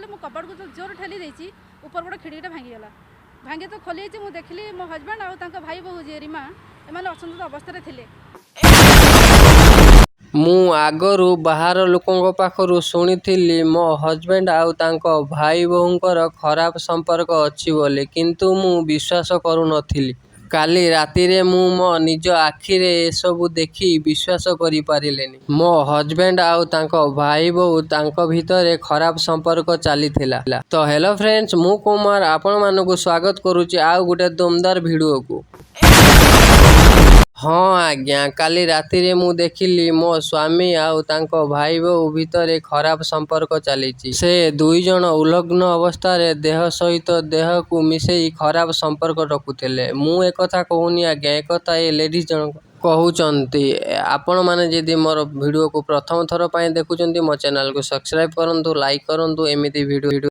मु कबाड़ को जोर ठेली देती ऊपर गोटे खिड़कीटा भांगीगला भांगे तो खोली मुझे देखली मो हजबैंड आउ भाई बहु जी रीमा एम असंत अवस्था थे। मु आगरू बाहर लोकों पाखरु शुणी मो हजबैंड आउ तांको भाई बोहूंकर खराब संपर्क अच्छी बोली, किंतु मु विश्वास करू नथिली। काली रातिरे मु मो निज आखिरे एसबु देखी विश्वास करि पारिलेनी। मो हजबैंड आउ तांको भाई बोहू तांको भितरे खराब संपर्क चलीथिला। तो हेलो फ्रेंड्स, मु कुमार आपण मानकु स्वागत करूची आउ गुटे दमदार वीडियो को। हाँ आज्ञा, काली रातिरे मु देखिली मो स्वामी आउ तांको भाई बोहू भितरे खराब संपर्क चलीची। से दुई जन उलग्न अवस्था देह सहित देह को मिसेई खराब संपर्क रखुथिले। मु एक कथा कहूनी आज्ञा, एक कथा ए लेडीज जन कहउचंती। आपण माने जदि मोर वीडियो को प्रथम थर पय देखुचंती मो चैनल को सब्सक्राइब करंतु, लाइक करंतु, एमिति वीडियो